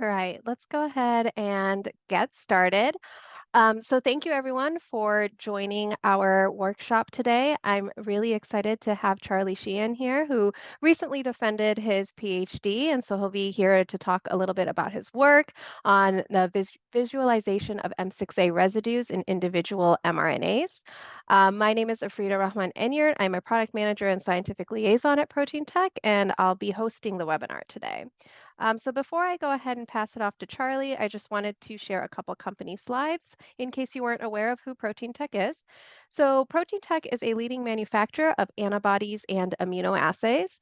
All right, let's go ahead and get started. So thank you everyone for joining our workshop today. I'm really excited to have Charlie Sheehan here, who recently defended his PhD, and so he'll be here to talk a little bit about his work on the visualization of M6A residues in individual mRNAs. My name is Afrida Rahman Enyart. I'm a product manager and scientific liaison at Proteintech, and I'll be hosting the webinar today. So before I go ahead and pass it off to Charlie, I just wanted to share a couple company slides in case you weren't aware of who Proteintech is. So Proteintech is a leading manufacturer of antibodies and immunoassays.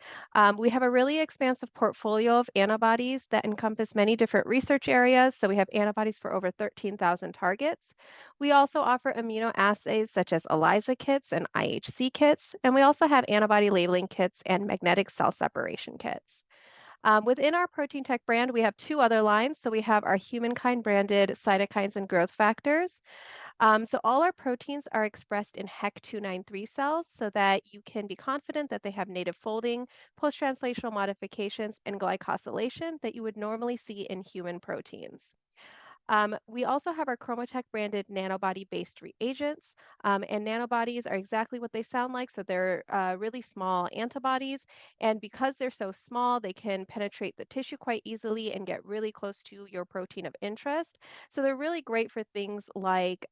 We have a really expansive portfolio of antibodies that encompass many different research areas. So we have antibodies for over 13,000 targets. We also offer immunoassays such as ELISA kits and IHC kits. And we also have antibody labeling kits and magnetic cell separation kits. Within our Proteintech brand, we have two other lines. So we have our humankind branded cytokines and growth factors. So all our proteins are expressed in HEC293 cells so that you can be confident that they have native folding, post-translational modifications, and glycosylation that you would normally see in human proteins. We also have our Chromatech branded nanobody-based reagents, and nanobodies are exactly what they sound like. So they're really small antibodies, and because they're so small, they can penetrate the tissue quite easily and get really close to your protein of interest. So they're really great for things like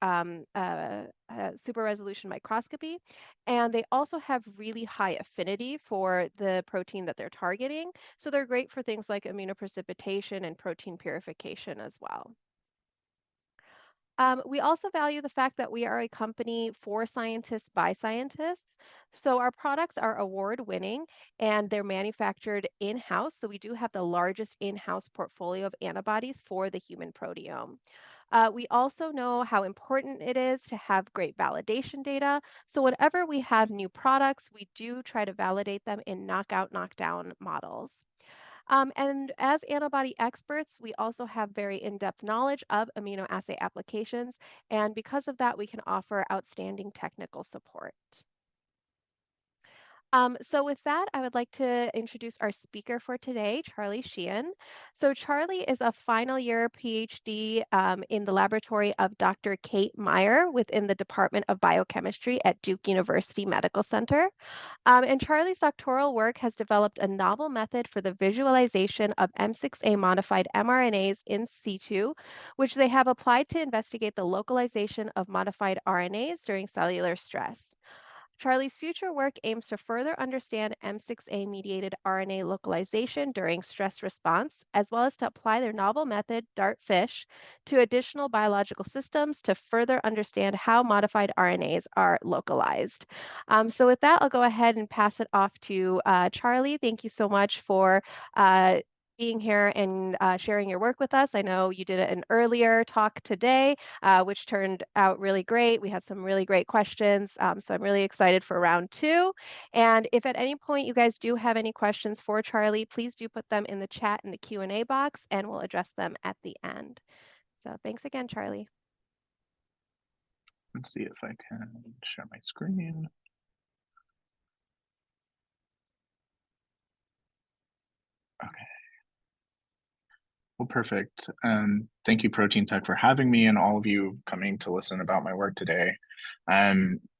super resolution microscopy, and they also have really high affinity for the protein that they're targeting. So they're great for things like immunoprecipitation and protein purification as well. We also value the fact that we are a company for scientists by scientists. So our products are award winning and they're manufactured in-house. So we do have the largest in-house portfolio of antibodies for the human proteome. We also know how important it is to have great validation data. So whenever we have new products, we do try to validate them in knockout, knockdown models. And as antibody experts, we also have very in-depth knowledge of immunoassay applications, and because of that, we can offer outstanding technical support. So with that, I would like to introduce our speaker for today, Charlie Sheehan. So Charlie is a final year PhD in the laboratory of Dr. Kate Meyer within the Department of Biochemistry at Duke University Medical Center. And Charlie's doctoral work has developed a novel method for the visualization of M6A modified mRNAs in situ, which they have applied to investigate the localization of modified RNAs during cellular stress. Charlie's future work aims to further understand M6A mediated RNA localization during stress response, as well as to apply their novel method, DART-FISH, to additional biological systems to further understand how modified RNAs are localized. So with that, I'll go ahead and pass it off to Charlie. Thank you so much for being here and sharing your work with us. I know you did an earlier talk today, which turned out really great. We had some really great questions, so I'm really excited for round two. And if at any point you guys do have any questions for Charlie, please do put them in the chat in the Q&A box, and we'll address them at the end. So thanks again, Charlie. Let's see if I can share my screen. Okay. Well, perfect. Thank you, Proteintech, for having me and all of you coming to listen about my work today.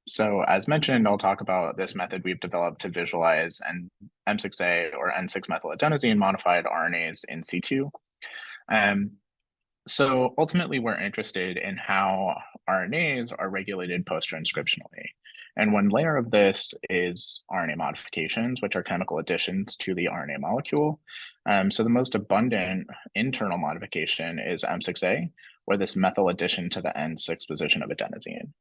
So as mentioned, I'll talk about this method we've developed to visualize M6A or N6-methyladenosine modified RNAs in situ. So ultimately, we're interested in how RNAs are regulated post-transcriptionally. And one layer of this is RNA modifications, which are chemical additions to the RNA molecule. So the most abundant internal modification is M6A, or this methyl addition to the N6 position of adenosine.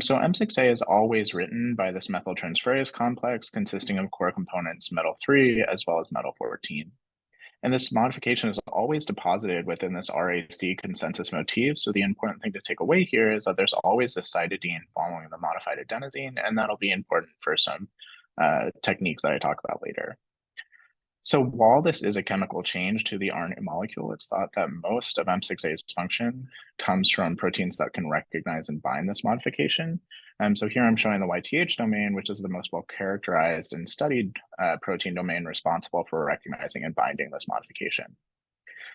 So M6A is always written by this methyltransferase complex consisting of core components metal 3 as well as metal 14. And this modification is always deposited within this RAC consensus motif. So the important thing to take away here is that there's always this cytidine following the modified adenosine, and that'll be important for some techniques that I talk about later. So while this is a chemical change to the RNA molecule, it's thought that most of M6A's function comes from proteins that can recognize and bind this modification. So here I'm showing the YTH domain, which is the most well characterized and studied protein domain responsible for recognizing and binding this modification.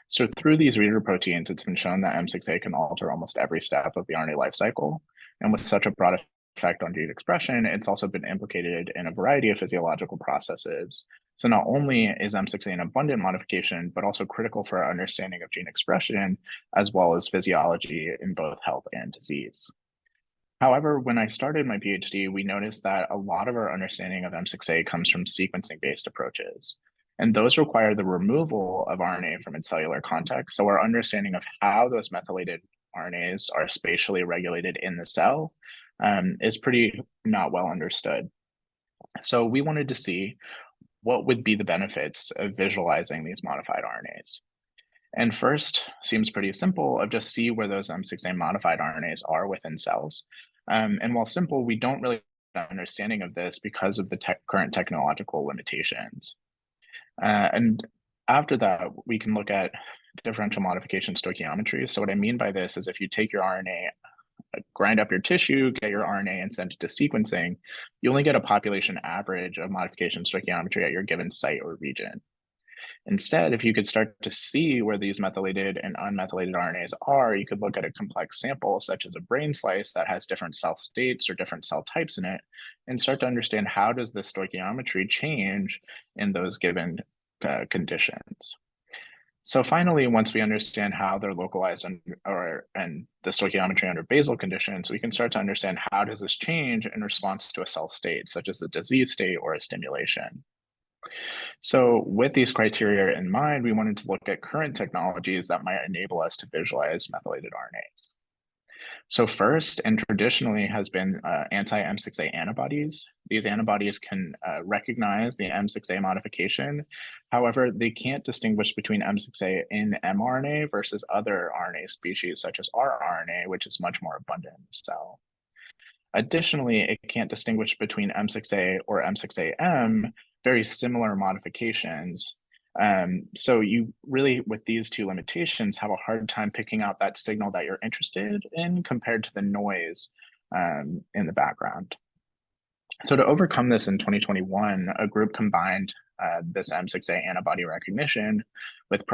So through these reader proteins, it's been shown that m6A can alter almost every step of the RNA life cycle. And with such a broad effect on gene expression, it's also been implicated in a variety of physiological processes. So not only is m6A an abundant modification, but also critical for our understanding of gene expression, as well as physiology in both health and disease. However, when I started my PhD, we noticed that a lot of our understanding of m6A comes from sequencing-based approaches. And those require the removal of RNA from its cellular context. So our understanding of how those methylated RNAs are spatially regulated in the cell is pretty not well understood. So we wanted to see what would be the benefits of visualizing these modified RNAs. And first, seems pretty simple of just see where those m6A modified RNAs are within cells. And while simple, we don't really have an understanding of this because of the current technological limitations. And after that, we can look at differential modification stoichiometry. So what I mean by this is if you take your RNA, grind up your tissue, get your RNA and send it to sequencing, you only get a population average of modification stoichiometry at your given site or region. Instead, if you could start to see where these methylated and unmethylated RNAs are, you could look at a complex sample, such as a brain slice that has different cell states or different cell types in it, and start to understand how does the stoichiometry change in those given conditions. So finally, once we understand how they're localized and the stoichiometry under basal conditions, we can start to understand how does this change in response to a cell state, such as a disease state or a stimulation. So with these criteria in mind, we wanted to look at current technologies that might enable us to visualize methylated RNAs. So first, and traditionally has been anti-m6A antibodies. These antibodies can recognize the m6A modification. However, they can't distinguish between m6A in mRNA versus other RNA species, such as rRNA, which is much more abundant in the cell. Additionally, it can't distinguish between m6A or m6AM, very similar modifications. So you really, with these two limitations, have a hard time picking out that signal that you're interested in compared to the noise in the background. So to overcome this in 2021, a group combined this m6A antibody recognition with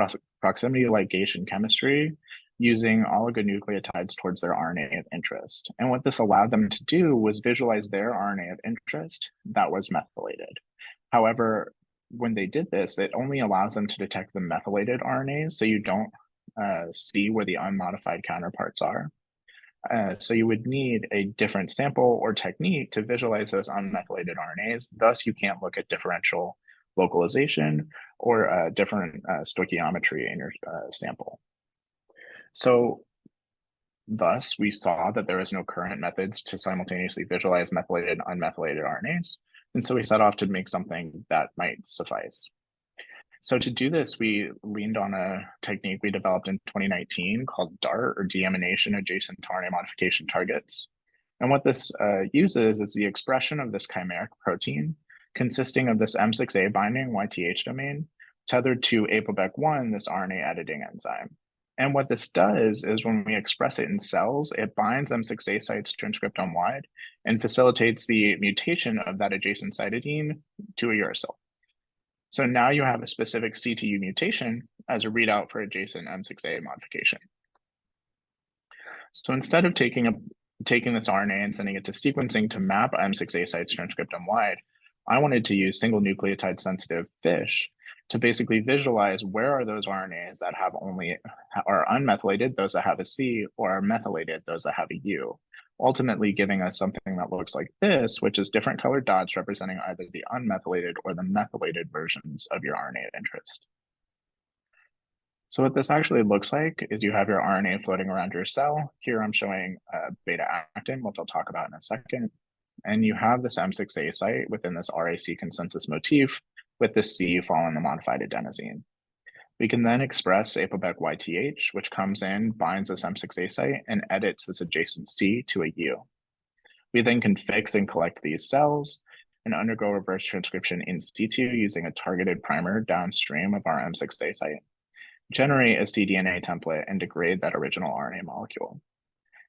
proximity ligation chemistry using oligonucleotides towards their RNA of interest. And what this allowed them to do was visualize their RNA of interest that was methylated. However, when they did this, it only allows them to detect the methylated RNAs, so you don't see where the unmodified counterparts are. So you would need a different sample or technique to visualize those unmethylated RNAs. Thus, you can't look at differential localization or different stoichiometry in your sample. So thus, we saw that there is no current methods to simultaneously visualize methylated and unmethylated RNAs. And so we set off to make something that might suffice. So to do this, we leaned on a technique we developed in 2019 called DART, or deamination adjacent to RNA modification targets. And what this uses is the expression of this chimeric protein consisting of this m6A binding YTH domain tethered to ApoBec1, this RNA editing enzyme. And what this does is when we express it in cells, it binds m6A sites transcriptome wide and facilitates the mutation of that adjacent cytidine to a uracil. So now you have a specific CTU mutation as a readout for adjacent m6A modification. So instead of taking this RNA and sending it to sequencing to map m6A sites transcriptome wide, I wanted to use single nucleotide sensitive FISH to basically visualize where are those RNAs that have are unmethylated, those that have a C, or are methylated, those that have a U, ultimately giving us something that looks like this, which is different colored dots representing either the unmethylated or the methylated versions of your RNA of interest. So what this actually looks like is you have your RNA floating around your cell. Here I'm showing beta-actin, which I'll talk about in a second. And you have this m6A site within this RAC consensus motif with this C following the modified adenosine. We can then express ApoBec-YTH, which comes in, binds this m6A site, and edits this adjacent C to a U. We then can fix and collect these cells and undergo reverse transcription in situ using a targeted primer downstream of our m6A site, generate a cDNA template, and degrade that original RNA molecule.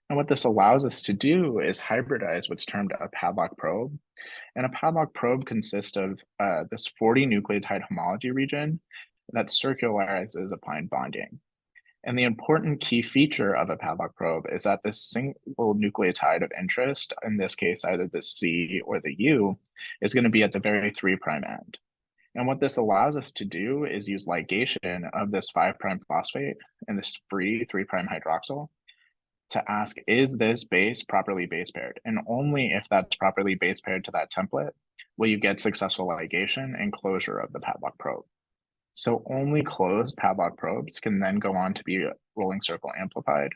And what this allows us to do is hybridize what's termed a padlock probe. And a padlock probe consists of this 40 nucleotide homology region that circularizes upon bonding. And the important key feature of a padlock probe is that this single nucleotide of interest, in this case, either the C or the U, is going to be at the very 3' end. And what this allows us to do is use ligation of this 5' phosphate and this free 3' hydroxyl to ask, is this base properly base paired? And only if that's properly base paired to that template will you get successful ligation and closure of the padlock probe. So only closed padlock probes can then go on to be rolling circle amplified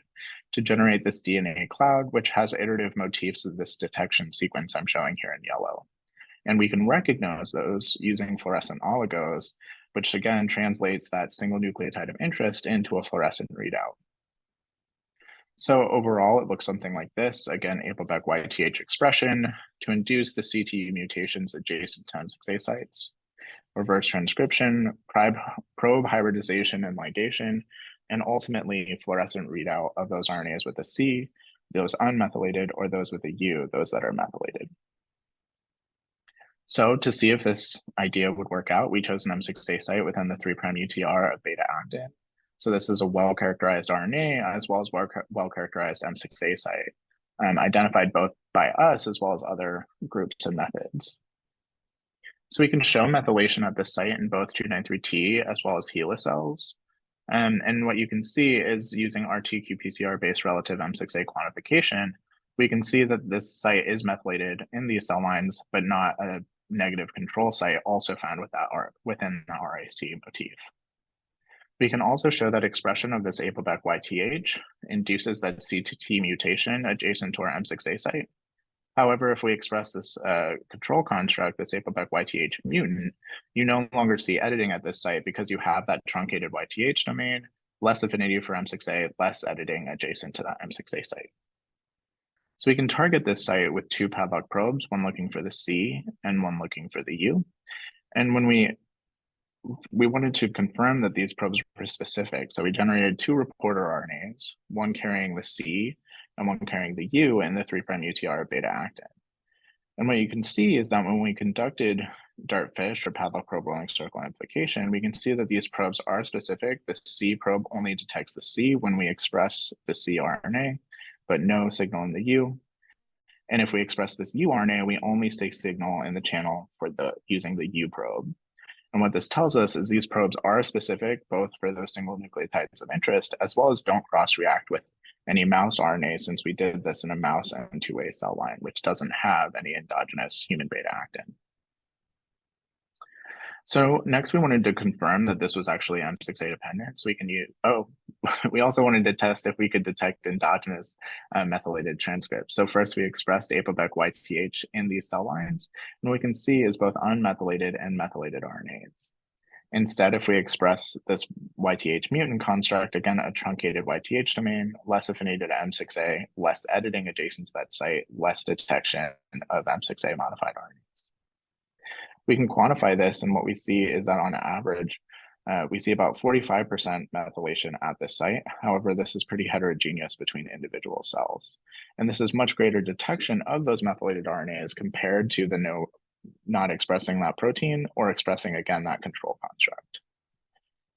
to generate this DNA cloud, which has iterative motifs of this detection sequence I'm showing here in yellow. And we can recognize those using fluorescent oligos, which again translates that single nucleotide of interest into a fluorescent readout. So overall, it looks something like this. Again, APOBEC YTH expression to induce the CTU mutations adjacent to m6A sites, reverse transcription, probe hybridization and ligation, and ultimately fluorescent readout of those RNAs with a C, those unmethylated, or those with a U, those that are methylated. So to see if this idea would work out, we chose an m6A site within the 3' UTR of beta-actin. So this is a well-characterized RNA as well as well-characterized m6A site, identified both by us as well as other groups and methods. So we can show methylation at this site in both 293T as well as HeLa cells. And what you can see is using RT-qPCR-based relative m6A quantification, we can see that this site is methylated in these cell lines, but not a negative control site also found within the RIC motif. We can also show that expression of this APOBEC YTH induces that C2T mutation adjacent to our m6A site. However, if we express this control construct, this APOBEC YTH mutant, you no longer see editing at this site because you have that truncated YTH domain, less affinity for m6A, less editing adjacent to that m6A site. So we can target this site with 2 padlock probes, one looking for the C and one looking for the U. And when we wanted to confirm that these probes were specific, so we generated 2 reporter RNAs, one carrying the C and one carrying the U in the 3' UTR of beta-actin. And what you can see is that when we conducted DART-FISH or padlock probe rolling circle amplification, we can see that these probes are specific. The C probe only detects the C when we express the C RNA, but no signal in the U. And if we express this uRNA, we only see signal in the channel for using the U probe. And what this tells us is these probes are specific both for those single nucleotides of interest as well as don't cross-react with any mouse RNA, since we did this in a mouse M2A cell line, which doesn't have any endogenous human beta-actin. So next we wanted to confirm that this was actually m6A dependent. So we can use, we also wanted to test if we could detect endogenous methylated transcripts. So first we expressed APOBEC YTH in these cell lines, and what we can see is both unmethylated and methylated RNAs. Instead, if we express this YTH mutant construct, again, a truncated YTH domain, less affinity to m6A, less editing adjacent to that site, less detection of m6A modified RNAs. We can quantify this, and what we see is that on average, we see about 45% methylation at this site. However, this is pretty heterogeneous between individual cells. And this is much greater detection of those methylated RNAs compared to the not expressing that protein or expressing, again, that control construct.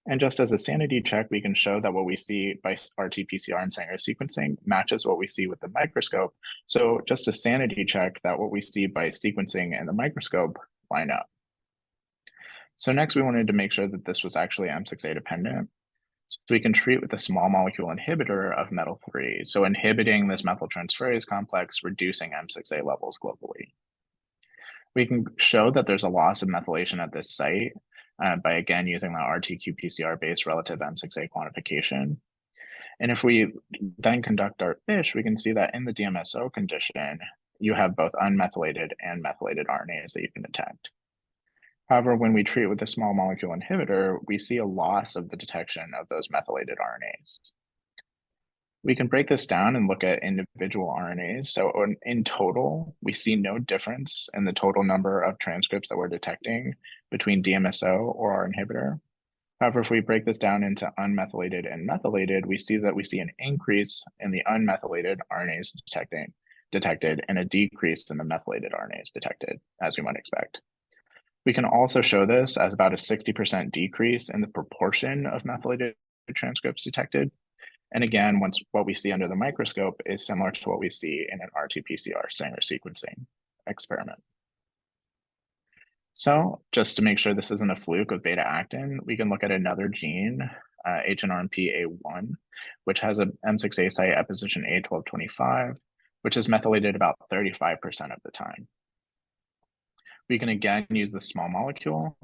And just as a sanity check, we can show that what we see by RT-PCR and Sanger sequencing matches what we see with the microscope. So just a sanity check that what we see by sequencing and the microscope line up. So next we wanted to make sure that this was actually m6A dependent. So we can treat with a small molecule inhibitor of metal 3. So inhibiting this methyltransferase complex, reducing m6A levels globally. We can show that there's a loss of methylation at this site by, again, using the RT-qPCR-based relative m6A quantification. And if we then conduct our FISH, we can see that in the DMSO condition, you have both unmethylated and methylated RNAs that you can detect. However, when we treat with a small molecule inhibitor, we see a loss of the detection of those methylated RNAs. We can break this down and look at individual RNAs. So in total, we see no difference in the total number of transcripts that we're detecting between DMSO or our inhibitor. However, if we break this down into unmethylated and methylated, we see an increase in the unmethylated RNAs detected and a decrease in the methylated RNAs detected, as we might expect. We can also show this as about a 60% decrease in the proportion of methylated transcripts detected. And again, what we see under the microscope is similar to what we see in an RT-PCR Sanger sequencing experiment. So just to make sure this isn't a fluke of beta-actin, we can look at another gene, hnRMPA1, which has a m6A site at position A1225, which is methylated about 35% of the time. We can again use the small molecule,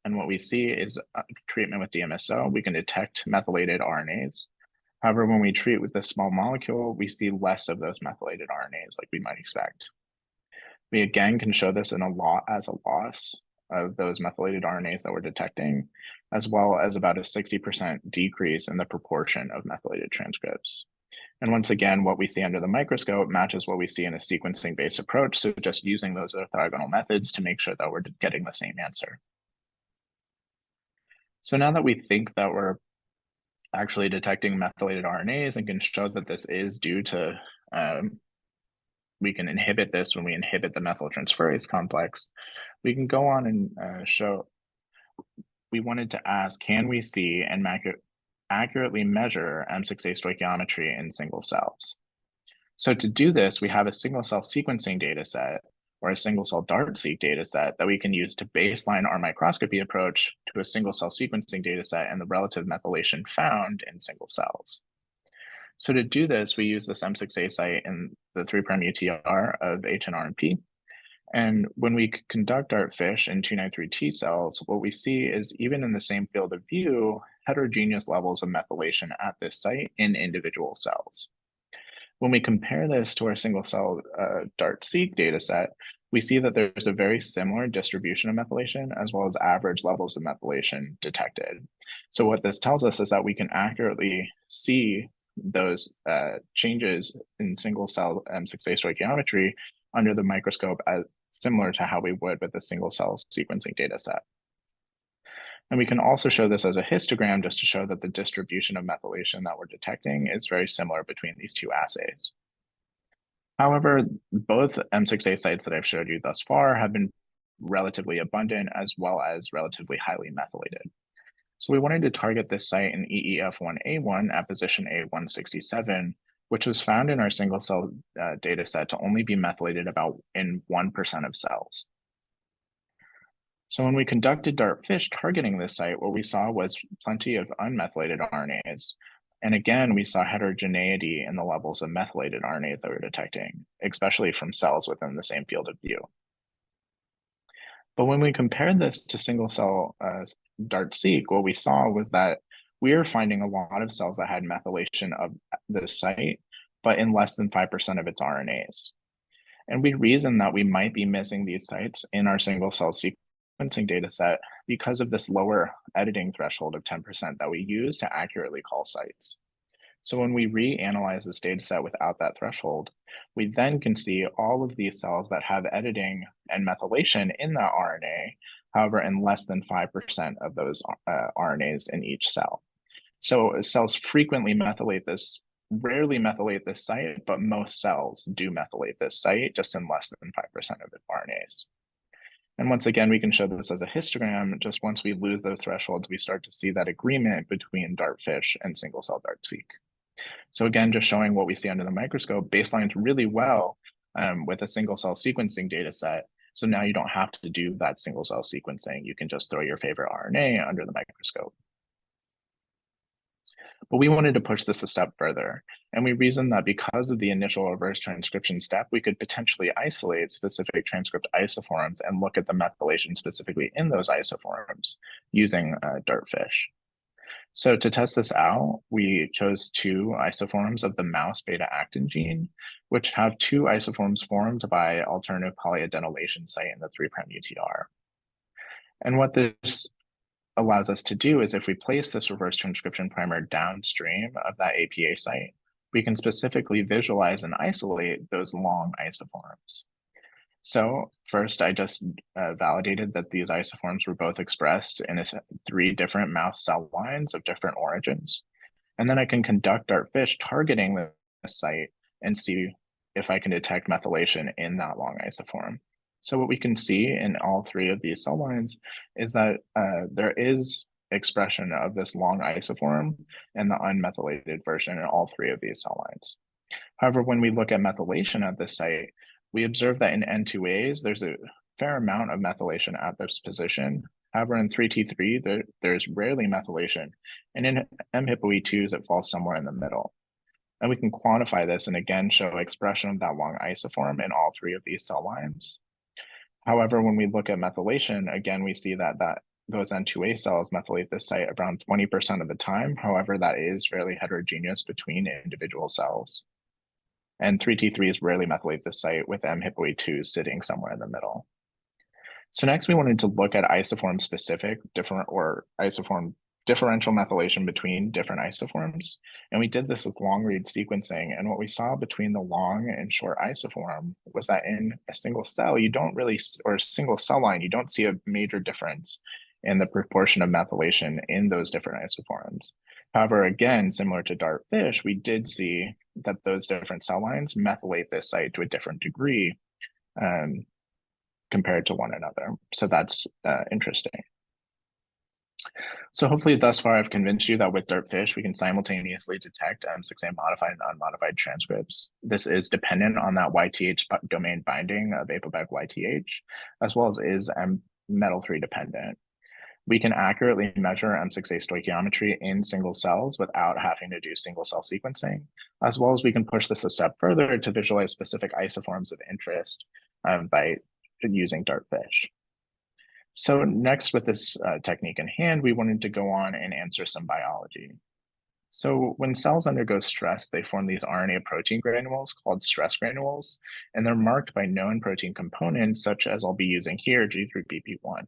and what we see is treatment with DMSO, we can detect methylated RNAs. However, when we treat with this small molecule, we see less of those methylated RNAs like we might expect. We again can show this as a loss of those methylated RNAs that we're detecting, as well as about a 60% decrease in the proportion of methylated transcripts. And once again, what we see under the microscope matches what we see in a sequencing-based approach, so just using those orthogonal methods to make sure that we're getting the same answer. So now that we think that we're actually detecting methylated RNAs and can show that this is due to we can inhibit this when we inhibit the methyltransferase complex, we can go on and show, we wanted to ask, can we see and accurately measure m6A stoichiometry in single cells? So to do this, we have a single cell sequencing data set or a single cell DART-seq data set that we can use to baseline our microscopy approach to a single cell sequencing data set and the relative methylation found in single cells. So to do this, we use this m6A site in the 3' UTR of hnRMP. And when we conduct DART-FISH in 293 T cells, what we see is even in the same field of view, heterogeneous levels of methylation at this site in individual cells. When we compare this to our single cell DART-seq data set, we see that there's a very similar distribution of methylation as well as average levels of methylation detected. So what this tells us is that we can accurately see those changes in single cell m6A stoichiometry under the microscope as similar to how we would with a single cell sequencing data set. And we can also show this as a histogram just to show that the distribution of methylation that we're detecting is very similar between these two assays. However, both m6A sites that I've showed you thus far have been relatively abundant as well as relatively highly methylated. So we wanted to target this site in EEF1A1 at position A167, which was found in our single cell data set to only be methylated about in 1% of cells. So when we conducted DART-FISH targeting this site, what we saw was plenty of unmethylated RNAs. And again, we saw heterogeneity in the levels of methylated RNAs that we were detecting, especially from cells within the same field of view. But when we compared this to single cell DART-seq, what we saw was that we are finding a lot of cells that had methylation of the site, but in less than 5% of its RNAs. And we reasoned that we might be missing these sites in our single cell sequencing data set because of this lower editing threshold of 10% that we use to accurately call sites. So when we reanalyze this data set without that threshold, we then can see all of these cells that have editing and methylation in that RNA, however, in less than 5% of those RNAs in each cell. So cells frequently methylate this, rarely methylate this site, but most cells do methylate this site just in less than 5% of the RNAs. And once again, we can show this as a histogram. Just once we lose those thresholds, we start to see that agreement between DART-FISH and single cell DART-seq. So again, just showing what we see under the microscope baselines really well with a single cell sequencing data set. So now you don't have to do that single cell sequencing. You can just throw your favorite RNA under the microscope. But we wanted to push this a step further. And we reasoned that because of the initial reverse transcription step, we could potentially isolate specific transcript isoforms and look at the methylation specifically in those isoforms using DART-FISH. So to test this out, we chose two isoforms of the mouse beta-actin gene, which have two isoforms formed by alternative polyadenylation site in the 3' UTR. And what this allows us to do is if we place this reverse transcription primer downstream of that APA site, we can specifically visualize and isolate those long isoforms. So first, I just validated that these isoforms were both expressed in 3 different mouse cell lines of different origins. And then I can conduct DART-FISH targeting the site and see if I can detect methylation in that long isoform. So what we can see in all three of these cell lines is that there is expression of this long isoform and the unmethylated version in all three of these cell lines. However, when we look at methylation at this site, we observe that in N2As, there's a fair amount of methylation at this position. However, in 3T3, there's rarely methylation, and in mHIPOE2s, it falls somewhere in the middle. And we can quantify this and again show expression of that long isoform in all three of these cell lines. However, when we look at methylation, again, we see that those N2A cells methylate this site around 20% of the time. However, that is fairly heterogeneous between individual cells. And 3T3s rarely methylate this site, with mHIPOE2 sitting somewhere in the middle. So next we wanted to look at isoform specific isoform differential methylation between different isoforms. And we did this with long read sequencing. And what we saw between the long and short isoform was that in a single cell, or a single cell line, you don't see a major difference in the proportion of methylation in those different isoforms. However, again, similar to DART fish, we did see that those different cell lines methylate this site to a different degree compared to one another. So that's interesting. So hopefully thus far I've convinced you that with DART-FISH, we can simultaneously detect m6A modified and unmodified transcripts. This is dependent on that YTH domain binding of ApoBec YTH, as well as is metal-3 dependent. We can accurately measure m6A stoichiometry in single cells without having to do single cell sequencing, as well as we can push this a step further to visualize specific isoforms of interest by using DART-FISH. So next, with this technique in hand, we wanted to go on and answer some biology. So when cells undergo stress, they form these RNA protein granules called stress granules, and they're marked by known protein components, such as I'll be using here, G3BP1.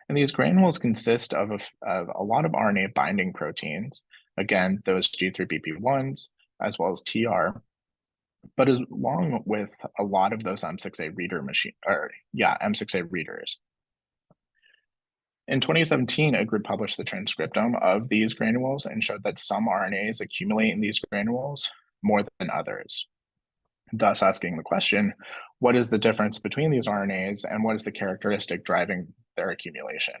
And these granules consist of a lot of RNA binding proteins, again, those G3BP1s, as well as TR, but along with a lot of those m6A m6A readers. In 2017, a group published the transcriptome of these granules and showed that some RNAs accumulate in these granules more than others. Thus asking the question, what is the difference between these RNAs and what is the characteristic driving their accumulation?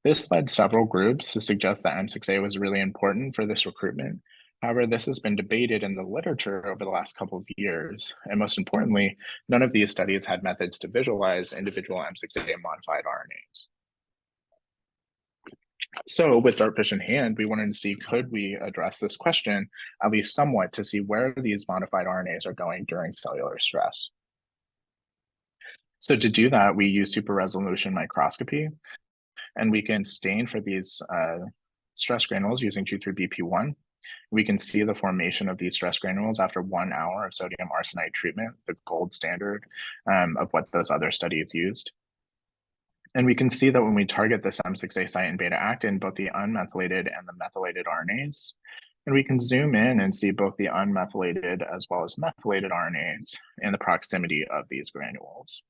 This led several groups to suggest that m6A was really important for this recruitment. However, this has been debated in the literature over the last couple of years, and most importantly, none of these studies had methods to visualize individual m6A modified RNAs. So with DART-FISH in hand, we wanted to see, could we address this question, at least somewhat, to see where these modified RNAs are going during cellular stress. So to do that, we use super resolution microscopy, and we can stain for these stress granules using G3BP1. We can see the formation of these stress granules after 1 hour of sodium arsenite treatment, the gold standard of what those other studies used. And we can see that when we target this m6A site in beta-actin, both the unmethylated and the methylated RNAs, and we can zoom in and see both the unmethylated as well as methylated RNAs in the proximity of these granules.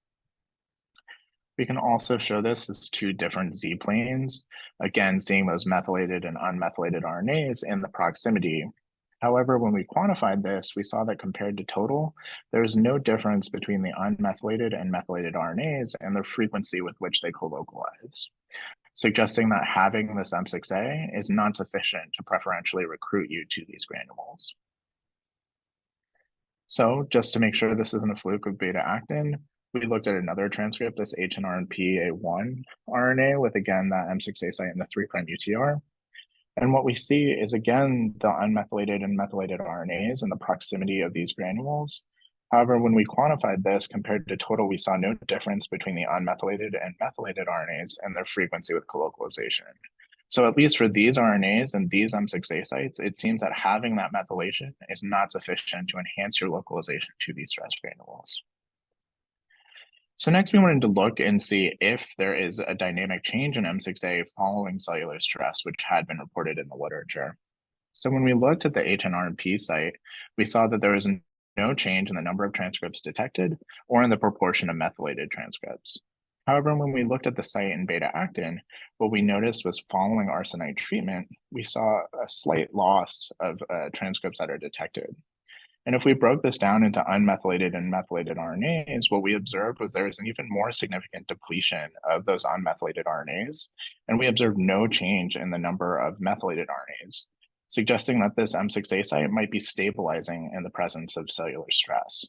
We can also show this as two different Z-planes, again, seeing those methylated and unmethylated RNAs in the proximity. However, when we quantified this, we saw that compared to total, there is no difference between the unmethylated and methylated RNAs and the frequency with which they co-localize, suggesting that having this m6A is not sufficient to preferentially recruit you to these granules. So just to make sure this isn't a fluke of beta-actin, we looked at another transcript, this hnRNP-A1 RNA with, again, that m6A site in the 3' UTR. And what we see is, again, the unmethylated and methylated RNAs in the proximity of these granules. However, when we quantified this compared to total, we saw no difference between the unmethylated and methylated RNAs and their frequency with colocalization. So at least for these RNAs and these m6A sites, it seems that having that methylation is not sufficient to enhance your localization to these stress granules. So next we wanted to look and see if there is a dynamic change in m6A following cellular stress, which had been reported in the literature. So when we looked at the hnRNP site, we saw that there was no change in the number of transcripts detected or in the proportion of methylated transcripts. However, when we looked at the site in beta-actin, what we noticed was following arsenite treatment, we saw a slight loss of transcripts that are detected. And if we broke this down into unmethylated and methylated RNAs, what we observed was there was an even more significant depletion of those unmethylated RNAs, and we observed no change in the number of methylated RNAs, suggesting that this m6A site might be stabilizing in the presence of cellular stress.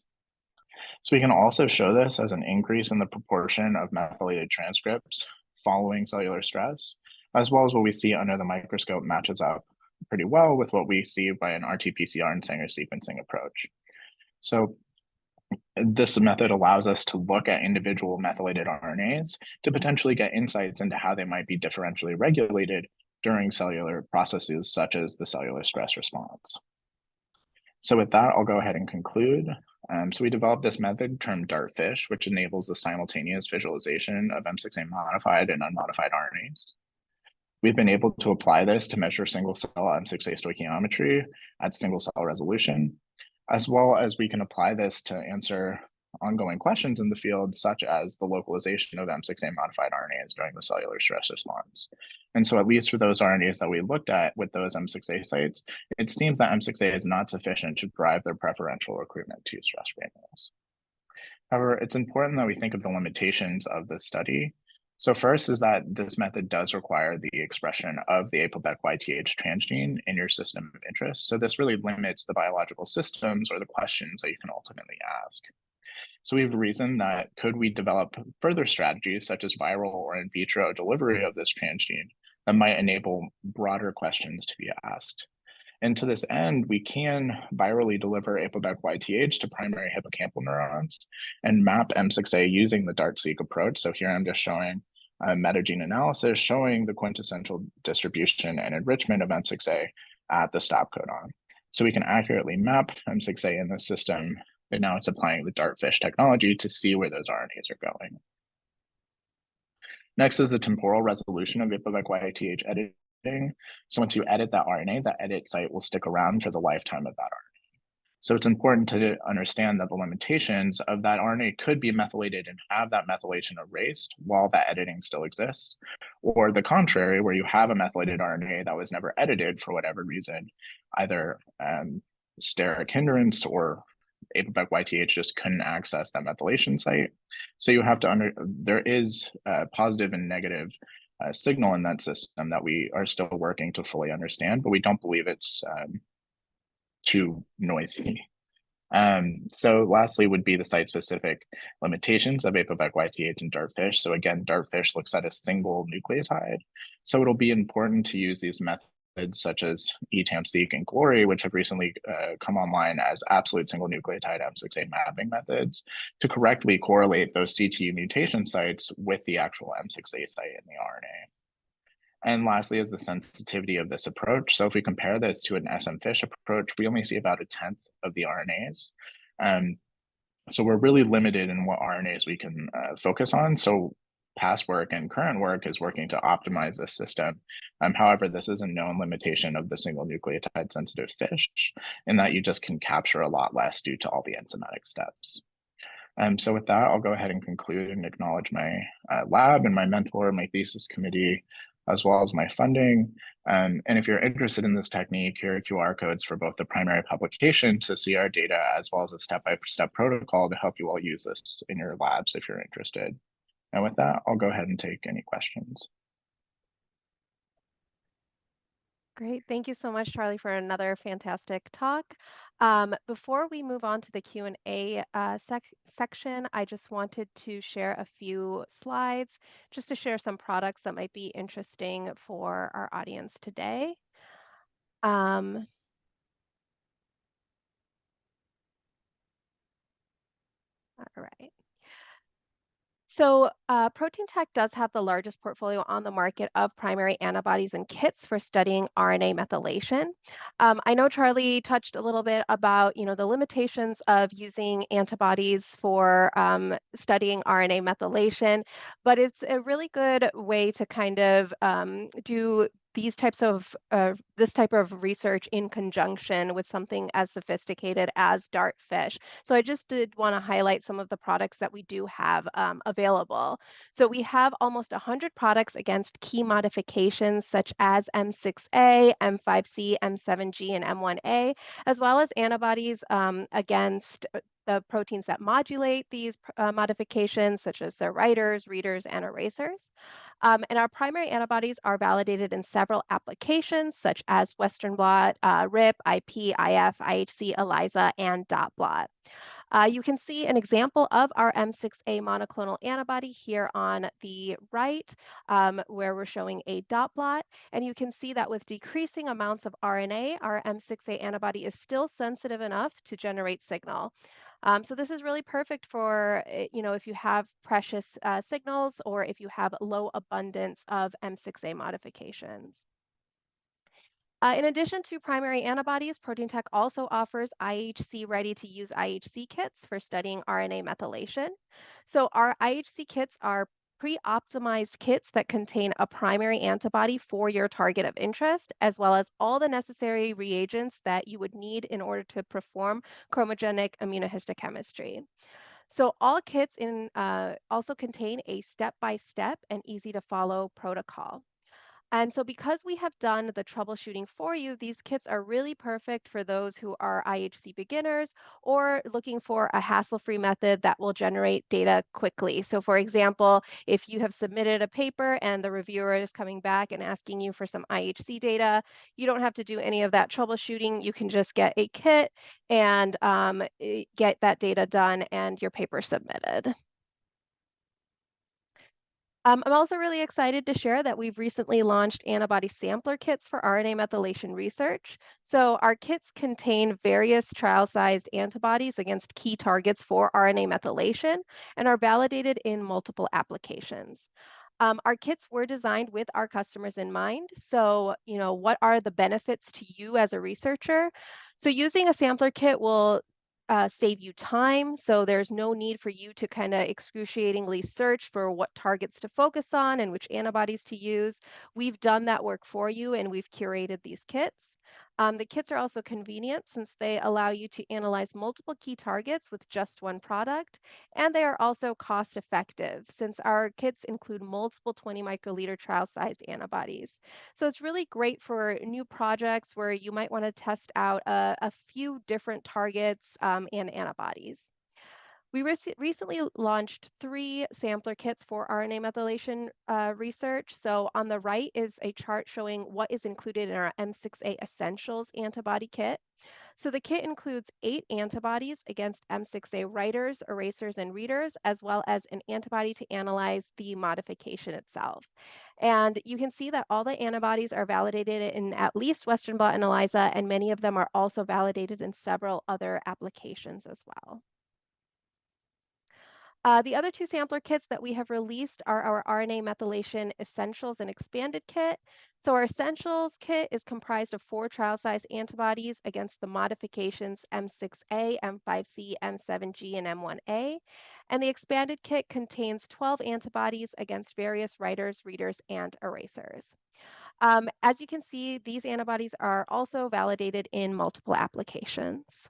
So we can also show this as an increase in the proportion of methylated transcripts following cellular stress, as well as what we see under the microscope matches up pretty well with what we see by an RT-PCR and Sanger sequencing approach. So this method allows us to look at individual methylated RNAs to potentially get insights into how they might be differentially regulated during cellular processes such as the cellular stress response. So with that, I'll go ahead and conclude. So we developed this method termed DARTFISH, which enables the simultaneous visualization of m6A modified and unmodified RNAs. We've been able to apply this to measure single-cell m6A stoichiometry at single-cell resolution, as well as we can apply this to answer ongoing questions in the field, such as the localization of m6A modified RNAs during the cellular stress response. And so at least for those RNAs that we looked at with those m6A sites, it seems that m6A is not sufficient to drive their preferential recruitment to stress granules. However, it's important that we think of the limitations of this study. So first is that this method does require the expression of the APOBEC-YTH transgene in your system of interest. So this really limits the biological systems or the questions that you can ultimately ask. So we have reasoned that could we develop further strategies such as viral or in vitro delivery of this transgene that might enable broader questions to be asked. And to this end, we can virally deliver APOBEC-YTH to primary hippocampal neurons and map m6A using the DART-seq approach. So here I'm just showing a metagene analysis showing the quintessential distribution and enrichment of m6A at the stop codon. So we can accurately map m6A in the system, and now it's applying the DARTFISH technology to see where those RNAs are going. Next is the temporal resolution of APOBEC-YTH editing. So once you edit that RNA, that edit site will stick around for the lifetime of that RNA. So it's important to understand that the limitations of that RNA could be methylated and have that methylation erased while that editing still exists, or the contrary, where you have a methylated RNA that was never edited for whatever reason, either steric hindrance or APOBEC-YTH just couldn't access that methylation site. So you have to there is a positive and negative signal in that system that we are still working to fully understand, but we don't believe it's too noisy. So lastly would be the site-specific limitations of APOBEC-YTH and DARTFISH. So again, DARTFISH looks at a single nucleotide. So it'll be important to use these methods such as ETAM-seq and GLORY, which have recently come online as absolute single nucleotide m6A mapping methods to correctly correlate those CTU mutation sites with the actual m6A site in the RNA. And lastly is the sensitivity of this approach. So if we compare this to an SM-FISH approach, we only see about 1/10 of the RNAs. So we're really limited in what RNAs we can focus on. So past work and current work is working to optimize this system. However, this is a known limitation of the single nucleotide sensitive fish in that you just can capture a lot less due to all the enzymatic steps. So with that, I'll go ahead and conclude and acknowledge my lab and my mentor, my thesis committee, as well as my funding. And if you're interested in this technique, here are QR codes for both the primary publication to see our data, as well as a step-by-step protocol to help you all use this in your labs if you're interested. And with that, I'll go ahead and take any questions. Great. Thank you so much, Charlie, for another fantastic talk. Before we move on to the Q&A section, I just wanted to share a few slides just to share some products that might be interesting for our audience today. All right. So Proteintech does have the largest portfolio on the market of primary antibodies and kits for studying RNA methylation. I know Charlie touched a little bit about, the limitations of using antibodies for studying RNA methylation, but it's a really good way to kind of do these types of this type of research in conjunction with something as sophisticated as dartfish. So I just did want to highlight some of the products that we do have available. So we have almost 100 products against key modifications such as m6A, m5C, m7G, and m1A, as well as antibodies against the proteins that modulate these modifications, such as their writers, readers, and erasers. And our primary antibodies are validated in several applications, such as Western blot, RIP, IP, IF, IHC, ELISA, and dot blot. You can see an example of our m6A monoclonal antibody here on the right, where we're showing a dot blot. And you can see that with decreasing amounts of RNA, our m6A antibody is still sensitive enough to generate signal. So this is really perfect for, if you have precious signals or if you have low abundance of m6A modifications. In addition to primary antibodies, Proteintech also offers IHC ready-to-use IHC kits for studying RNA methylation. So our IHC kits are pre-optimized kits that contain a primary antibody for your target of interest, as well as all the necessary reagents that you would need in order to perform chromogenic immunohistochemistry. So all kits also contain a step-by-step and easy-to-follow protocol. And so because we have done the troubleshooting for you, these kits are really perfect for those who are IHC beginners or looking for a hassle-free method that will generate data quickly. So for example, if you have submitted a paper and the reviewer is coming back and asking you for some IHC data, you don't have to do any of that troubleshooting. You can just get a kit and get that data done and your paper submitted. I'm also really excited to share that we've recently launched antibody sampler kits for RNA methylation research. So our kits contain various trial-sized antibodies against key targets for RNA methylation and are validated in multiple applications. Our kits were designed with our customers in mind. So, what are the benefits to you as a researcher? So using a sampler kit will save you time. So there's no need for you to kind of excruciatingly search for what targets to focus on and which antibodies to use. We've done that work for you and we've curated these kits. The kits are also convenient since they allow you to analyze multiple key targets with just one product, and they are also cost effective since our kits include multiple 20 microliter trial sized antibodies. So it's really great for new projects where you might want to test out a few different targets and antibodies. We recently launched 3 sampler kits for RNA methylation research. So on the right is a chart showing what is included in our m6A Essentials antibody kit. So the kit includes 8 antibodies against m6A writers, erasers, and readers, as well as an antibody to analyze the modification itself. And you can see that all the antibodies are validated in at least Western blot and ELISA, and many of them are also validated in several other applications as well. The other 2 sampler kits that we have released are our RNA methylation Essentials and Expanded kit. So our Essentials kit is comprised of 4 trial-size antibodies against the modifications M6A, M5C, M7G, and M1A. And the Expanded kit contains 12 antibodies against various writers, readers, and erasers. As you can see, these antibodies are also validated in multiple applications.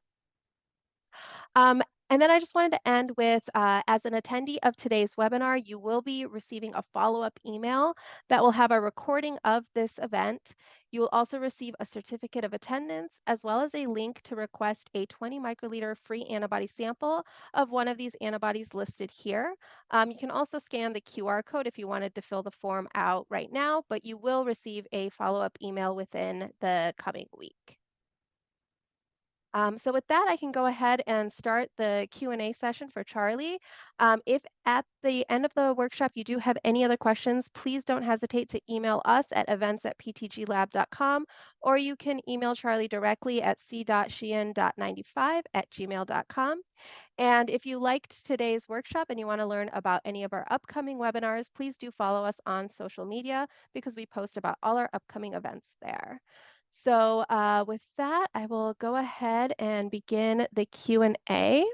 And then I just wanted to end with, as an attendee of today's webinar, you will be receiving a follow-up email that will have a recording of this event. You will also receive a certificate of attendance, as well as a link to request a 20 microliter free antibody sample of one of these antibodies listed here. You can also scan the QR code if you wanted to fill the form out right now, but you will receive a follow-up email within the coming week. So with that, I can go ahead and start the Q&A session for Charlie. If at the end of the workshop you do have any other questions, please don't hesitate to email us at events@ptglab.com, or you can email Charlie directly at c.sheehan.95@gmail.com. And if you liked today's workshop and you want to learn about any of our upcoming webinars, please do follow us on social media because we post about all our upcoming events there. So with that, I will go ahead and begin the Q&A.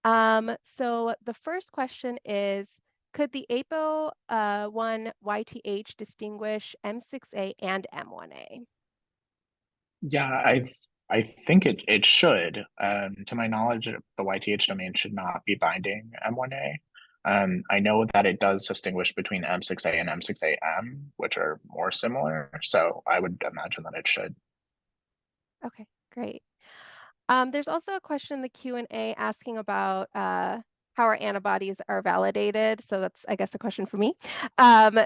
So the first question is, could the APO1 YTH distinguish m6A and m1A? Yeah, I think it should. To my knowledge, the YTH domain should not be binding M1A. I know that it does distinguish between M6A and M6AM, which are more similar. So I would imagine that it should. Okay, great. There's also a question in the Q&A asking about how our antibodies are validated. So that's, I guess, a question for me.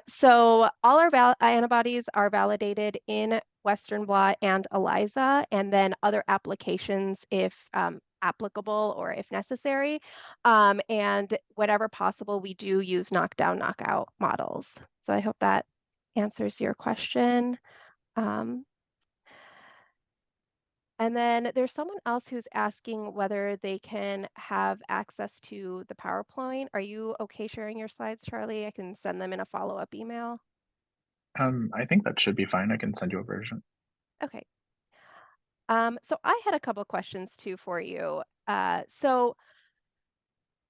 So all our antibodies are validated in Western blot and ELISA, and then other applications if applicable or if necessary. And whenever possible, we do use knockdown, knockout models. So I hope that answers your question. Um, And then there's someone else who's asking whether they can have access to the PowerPoint. Are you okay sharing your slides, Charlie? I can send them in a follow-up email. I think that should be fine. I can send you a version. Okay. So I had a couple questions too for you. So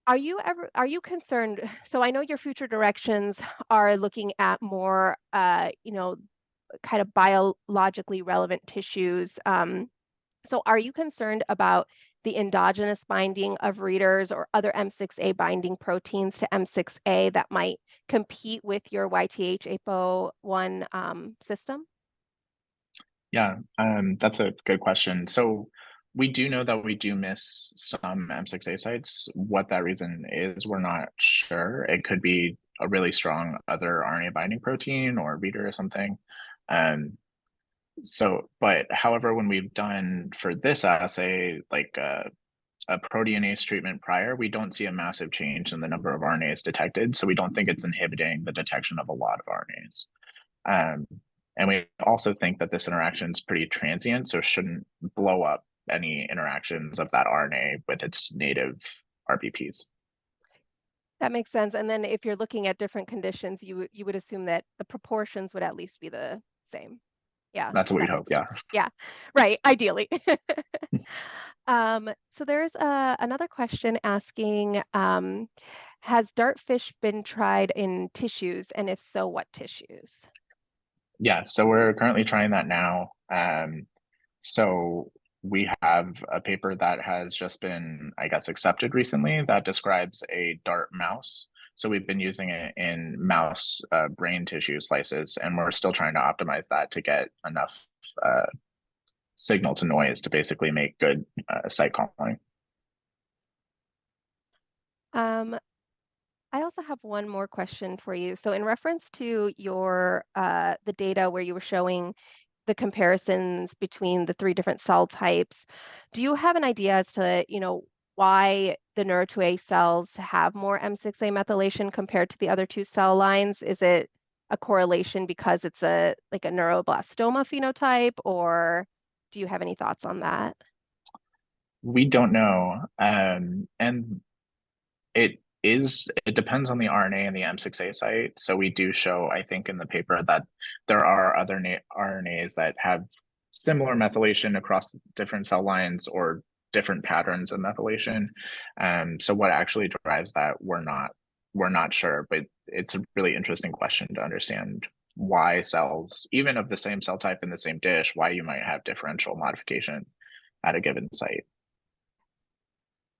are you concerned? So I know your future directions are looking at more, kind of biologically relevant tissues. So are you concerned about the endogenous binding of readers or other m6A binding proteins to m6A that might compete with your YTH APO1 system? Yeah, that's a good question. So we do know that we do miss some M6A sites. What that reason is, we're not sure. It could be a really strong other RNA binding protein or reader or something. Um, but however, when we've done for this assay, like a proteinase treatment prior, we don't see a massive change in the number of RNAs detected. So we don't think it's inhibiting the detection of a lot of RNAs. Um, and we also think that this interaction is pretty transient, so it shouldn't blow up any interactions of that RNA with its native RBPs. That makes sense. And then if you're looking at different conditions, you would assume that the proportions would at least be the same. Yeah, That's what we'd that hope. makes Yeah. sense. Yeah, right, ideally. So there's another question asking, has dartfish been tried in tissues, and if so, what tissues? Yeah. So we're currently trying that now. So we have a paper that has just been, I guess, accepted recently that describes a dart mouse. So we've been using it in mouse brain tissue slices, and we're still trying to optimize that to get enough uh, signal to noise to basically make good site calling. Um, I also have one more question for you. So in reference to your the data where you were showing the comparisons between the three different cell types, do you have an idea as to, why the neuro2A cells have more m6A methylation compared to the other two cell lines? Is it a correlation because it's a like a neuroblastoma phenotype, or do you have any thoughts on that? We don't know, and it depends on the RNA and the m6A site. So we do show, I think, in the paper that there are other RNAs that have similar methylation across different cell lines or different patterns of methylation. So what actually drives that, we're not sure, but it's a really interesting question to understand why cells, even of the same cell type in the same dish, why you might have differential modification at a given site.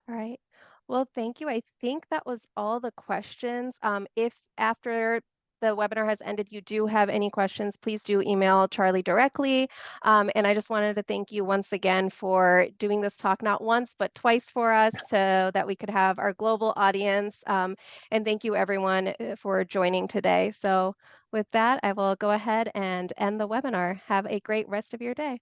All right. Well, thank you. I think that was all the questions. If after the webinar has ended, you do have any questions, please do email Charlie directly. And I just wanted to thank you once again for doing this talk, not once, but twice for us so that we could have our global audience. And thank you everyone for joining today. So with that, I will go ahead and end the webinar. Have a great rest of your day.